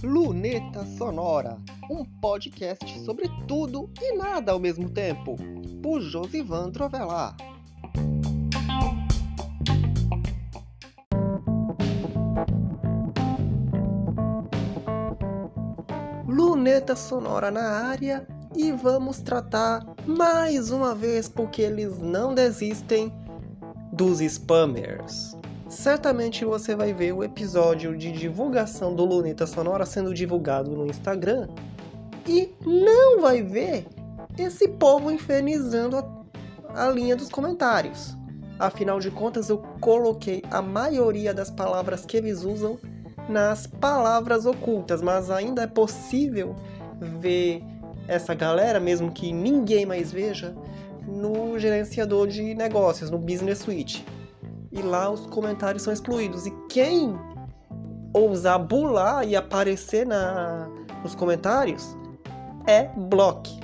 Luneta Sonora, um podcast sobre tudo e nada ao mesmo tempo, por Josivan Trovelar. Luneta Sonora na área e vamos tratar mais uma vez, porque eles não desistem, dos spammers. Certamente você vai ver o episódio de divulgação do Luneta Sonora sendo divulgado no Instagram e não vai ver esse povo infernizando a linha dos comentários. Afinal de contas, eu coloquei a maioria das palavras que eles usam nas palavras ocultas, mas ainda é possível ver essa galera, mesmo que ninguém mais veja, no gerenciador de negócios, no Business Suite. E lá os comentários são excluídos. E quem ousar bular e aparecer nos comentários é bloque.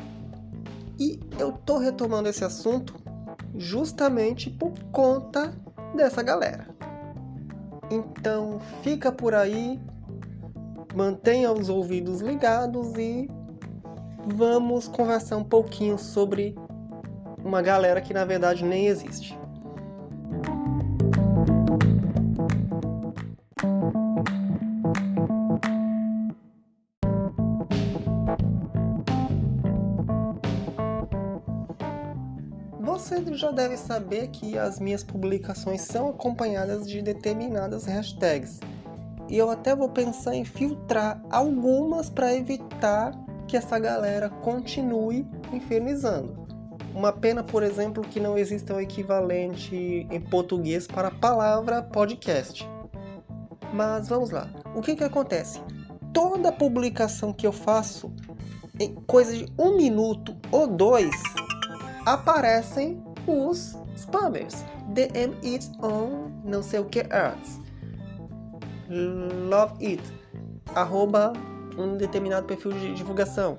E eu tô retomando esse assunto justamente por conta dessa galera. Então fica por aí, mantenha os ouvidos ligados e vamos conversar um pouquinho sobre uma galera que na verdade nem existe. Você já deve saber que as minhas publicações são acompanhadas de determinadas hashtags. E eu até vou pensar em filtrar algumas para evitar que essa galera continue infernizando. Uma pena, por exemplo, que não exista um equivalente em português para a palavra podcast. Mas vamos lá. O que acontece? Toda publicação que eu faço, em coisa de 1 minuto ou 2, aparecem os spammers. DM it on não sei o que ads. Love it. Arroba um determinado perfil de divulgação.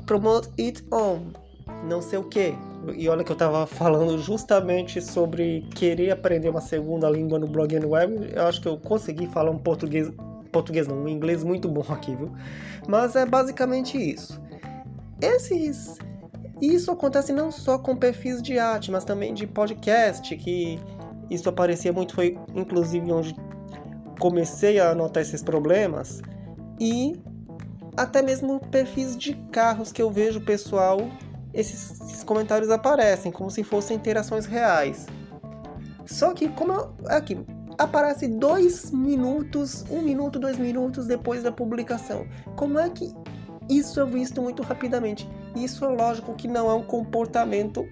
Promote it on não sei o que. E olha que eu tava falando justamente sobre querer aprender uma segunda língua no blog and web. Eu acho que eu consegui falar um um inglês muito bom aqui, viu? Mas é basicamente isso. Isso acontece não só com perfis de arte, mas também de podcast, que isso aparecia muito, foi inclusive onde comecei a notar esses problemas, e até mesmo perfis de carros que eu vejo pessoal, esses comentários aparecem como se fossem interações reais. Só que aqui aparece 2 minutos, 1 minuto, 2 minutos depois da publicação. Como é que isso é visto muito rapidamente? Isso é lógico que não é um comportamento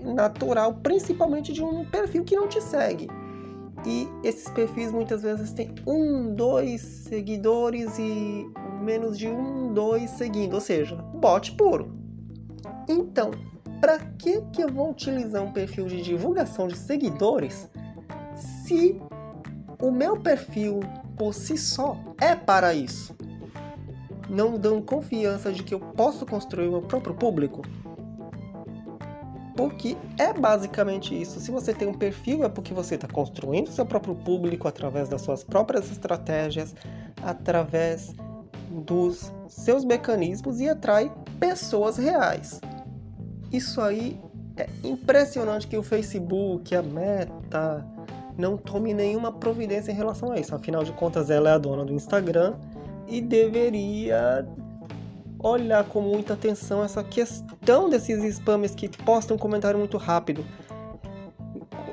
natural, principalmente de um perfil que não te segue. E esses perfis muitas vezes têm 1, 2 seguidores e menos de 1, 2 seguindo, ou seja, bot puro. Então, para que eu vou utilizar um perfil de divulgação de seguidores se o meu perfil por si só é para isso? Não dão confiança de que eu posso construir o meu próprio público? Porque é basicamente isso. Se você tem um perfil, é porque você está construindo seu próprio público através das suas próprias estratégias, através dos seus mecanismos e atrai pessoas reais. Isso aí é impressionante que o Facebook, a Meta, não tome nenhuma providência em relação a isso. Afinal de contas, ela é a dona do Instagram e deveria olhar com muita atenção essa questão desses spammers que postam um comentário muito rápido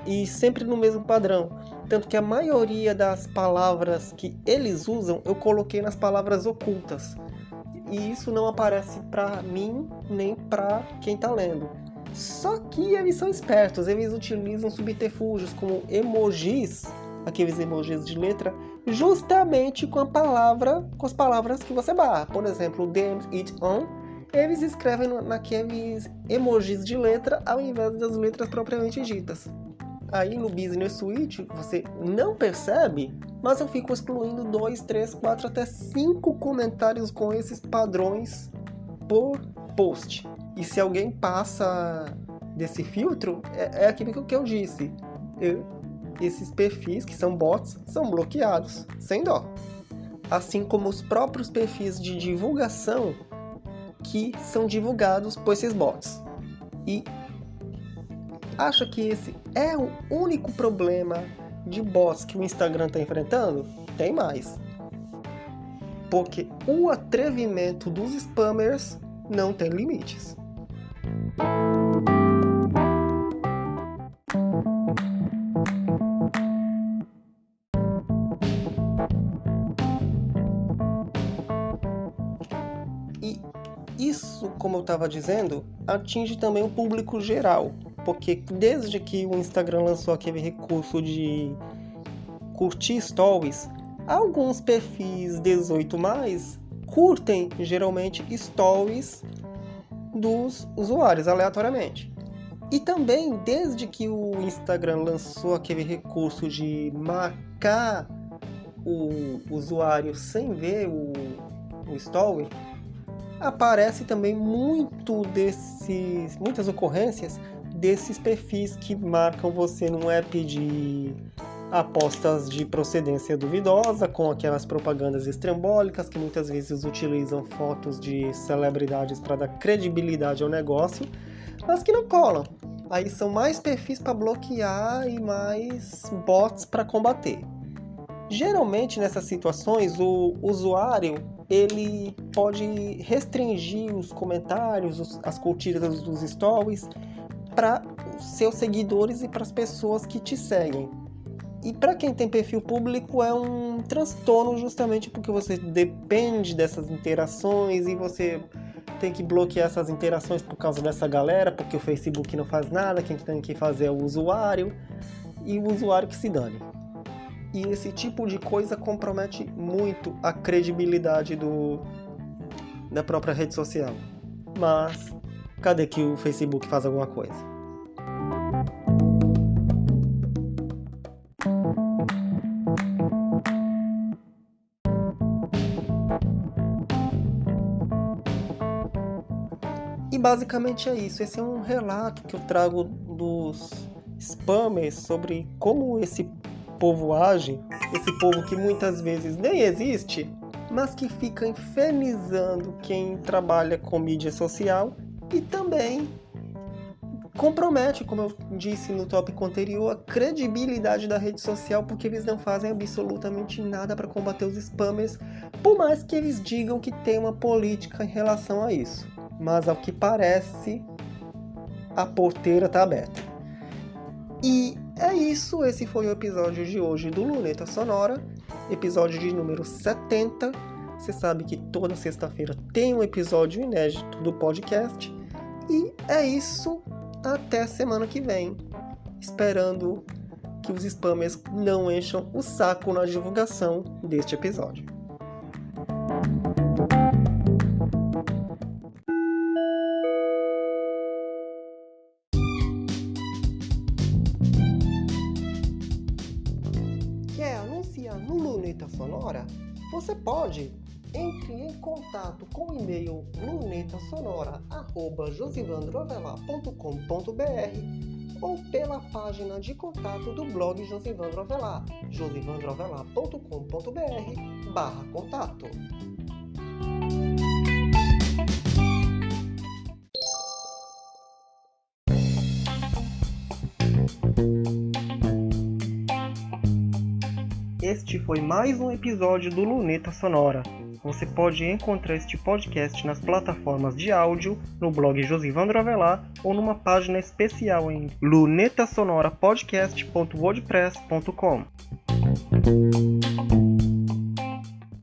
e sempre no mesmo padrão. Tanto que a maioria das palavras que eles usam eu coloquei nas palavras ocultas. E isso não aparece para mim nem para quem está lendo. Só que eles são espertos, eles utilizam subterfúgios como emojis, aqueles emojis de letra, justamente com as palavras que você barra. Por exemplo, DM it on, eles escrevem naqueles emojis de letra ao invés das letras propriamente ditas. Aí no Business Suite você não percebe, mas eu fico excluindo 2, 3, 4, até 5 comentários com esses padrões por post. E se alguém passa desse filtro, é aquilo que eu disse. esses perfis, que são bots, são bloqueados, sem dó. Assim como os próprios perfis de divulgação que são divulgados por esses bots. E acha que esse é o único problema de bots que o Instagram está enfrentando? Tem mais. Porque o atrevimento dos spammers não tem limites. E isso, como eu estava dizendo, atinge também o público geral, porque desde que o Instagram lançou aquele recurso de curtir stories, alguns perfis 18+, curtem geralmente stories dos usuários aleatoriamente. E também, desde que o Instagram lançou aquele recurso de marcar o usuário sem ver o story, aparece também muitas ocorrências desses perfis que marcam você num app de apostas de procedência duvidosa, com aquelas propagandas estrambólicas que muitas vezes utilizam fotos de celebridades para dar credibilidade ao negócio, mas que não colam. Aí são mais perfis para bloquear e mais bots para combater. Geralmente nessas situações o usuário ele pode restringir os comentários, as curtidas dos stories para os seus seguidores e para as pessoas que te seguem. E para quem tem perfil público é um transtorno justamente porque você depende dessas interações e você tem que bloquear essas interações por causa dessa galera, porque o Facebook não faz nada, quem tem que fazer é o usuário e o usuário que se dane. E esse tipo de coisa compromete muito a credibilidade da própria rede social. Mas cadê que o Facebook faz alguma coisa? E basicamente é isso. Esse é um relato que eu trago dos spammers sobre como esse povo age, esse povo que muitas vezes nem existe, mas que fica infernizando quem trabalha com mídia social e também compromete, como eu disse no tópico anterior, a credibilidade da rede social, porque eles não fazem absolutamente nada para combater os spammers, por mais que eles digam que tem uma política em relação a isso. Mas ao que parece, a porteira está aberta. E é isso, esse foi o episódio de hoje do Luneta Sonora, episódio de número 70. Você sabe que toda sexta-feira tem um episódio inédito do podcast. E é isso, até semana que vem, esperando que os spammers não encham o saco na divulgação deste episódio. No Luneta Sonora, você pode entre em contato com o e-mail lunetasonora@josivandroavelar.com.br ou pela página de contato do blog Josivandro Avelar, josivandroavelar.com.br/contato. Este foi mais um episódio do Luneta Sonora. Você pode encontrar este podcast nas plataformas de áudio, no blog Josivandro Avelar ou numa página especial em lunetasonorapodcast.wordpress.com.